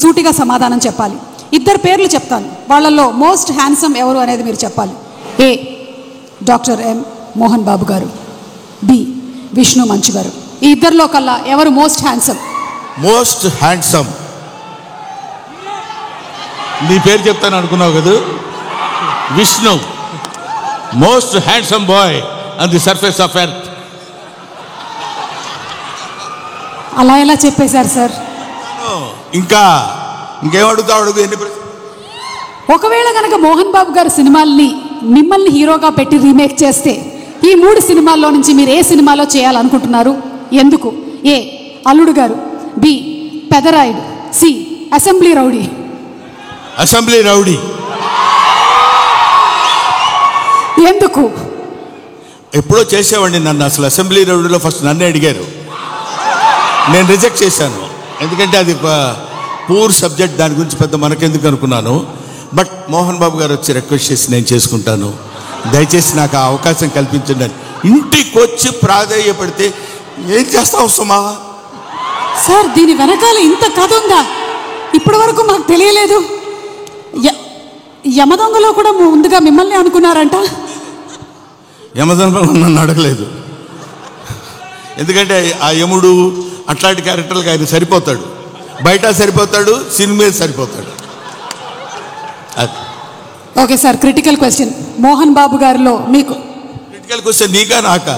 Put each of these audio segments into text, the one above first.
సూటిగా సమాధానం చెప్పాలి. ఇద్దరు పేర్లు చెప్తాను, వాళ్ళల్లో మోస్ట్ హ్యాండ్సమ్ ఎవరు అనేది మీరు చెప్పాలి. ఏ డాక్టర్ ఎం మోహన్ బాబు గారు, బి విష్ణు మంచు గారు. ఈ ఇద్దరిలో కల్లా ఎవరు మోస్ట్ హ్యాండ్సమ్? మోస్ట్ హ్యాండ్సమ్ నీ పేరు చెప్తాను అనుకున్నావు కదా, Vishnu. Most handsome boy on the surface of earth. అలా ఎలా చెప్పేశారు సార్? ఇంకేం అడుగుతావు అడుగు. ఒకవేళ కనుక మోహన్ బాబు గారు సినిమాల్ని మిమ్మల్ని హీరోగా పెట్టి రీమేక్ చేస్తే ఈ 3 సినిమాల్లో నుంచి మీరు ఏ సినిమాలో చేయాలనుకుంటున్నారు? ఎందుకు? A Alludu Garu, B Peddarayudu, C Assembly Rowdy. Assembly Rowdy. ఎందుకు? ఎప్పుడో చేసేవాడిని నన్ను. అసలు అసెంబ్లీ రౌడీలో ఫస్ట్ నన్నే అడిగారు, నేను రిజెక్ట్ చేశాను. ఎందుకంటే అది పూర్ సబ్జెక్ట్, దాని గురించి పెద్ద మనకెందుకు అనుకున్నాను. బట్ మోహన్ బాబు గారు వచ్చి రిక్వెస్ట్ చేసి నేను చేసుకుంటాను, దయచేసి నాకు ఆ అవకాశం కల్పించండి అని ఇంటికి వచ్చి ప్రాధేయపడితే ఏం చేస్తావు సుమా? సార్ దీని వెనకాల ఇంత కథ ఉందా? ఇప్పటి వరకు మాకు తెలియలేదు. యమదొంగలో కూడా ముందుగా మిమ్మల్ని అనుకున్నారంట. యమదొంగలో నన్ను అడగలేదు, ఎందుకంటే ఆ యముడు అట్లాంటి క్యారెక్టర్లకు ఆయన సరిపోతాడు. బయట సరిపోతాడు, సినిమా సరిపోతాడు. Okay sir, critical question. Mohan Babu గారిలో మీకు క్రిటికల్ క్వశ్చన్ నీకా నాకా?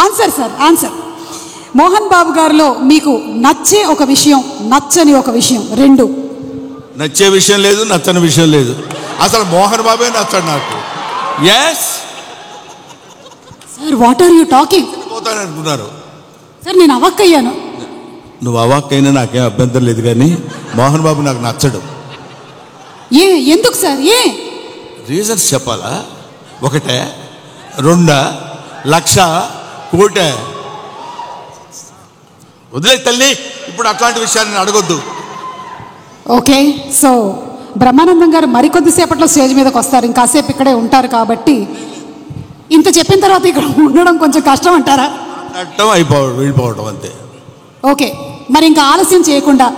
Answer sir, answer. Mohan Babu గారిలో మీకు నచ్చే ఒక విషయం, నచ్చని ఒక విషయం, రెండు. నచ్చే విషయం లేదు, నచ్చని విషయం లేదు. అసలు మోహన్ బాబే నచ్చాడు నాకు. Yes sir, what are you talking? పోతాననుకున్నారు సార్, నేను అవాక్కయ్యాను. నువ్వు అవాక్కైనా నాకేం అభ్యంతరం లేదు, కానీ మోహన్ బాబు నాకు నచ్చడు. ఎందుకు సార్? రీజన్స్ చెప్పాలా? ఒకటే, రెండా, లక్ష, కోటే? వదిలే తల్లి, ఇప్పుడు అట్లాంటి విషయాన్ని అడగొద్దు. ఓకే, సో బ్రహ్మానందం గారు మరికొద్దిసేపట్లో స్టేజ్ మీదకి వస్తారు, ఇంకాసేపు ఇక్కడే ఉంటారు కాబట్టి ఇంత చెప్పిన తర్వాత ఇక్కడ ఉండడం కొంచెం కష్టం అంటారా? వెళ్ళిపోవడం అంతే. ఓకే, మరి ఇంకా ఆలస్యం చేయకుండా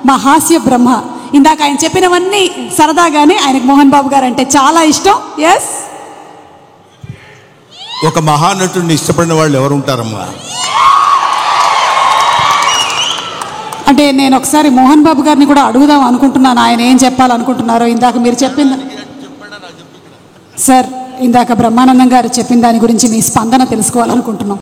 మా హాస్య బ్రహ్మ, ఇందాక ఆయన చెప్పినవన్నీ సరదాగానే ఆయనకు మోహన్ బాబు గారు అంటే చాలా ఇష్టం. ఎస్, ఒక మహానటుడిని ఇష్టపడిన వాళ్ళు ఎవరు ఉంటారమ్మా? అంటే నేను ఒకసారి మోహన్ బాబు గారిని కూడా అడుగుదాం అనుకుంటున్నాను, ఆయన ఏం చెప్పాలనుకుంటున్నారో. ఇందాక మీరు చెప్పింది సార్, ఇందాక బ్రహ్మానందం గారు చెప్పిన దాని గురించి మీ స్పందన తెలుసుకోవాలనుకుంటున్నాం.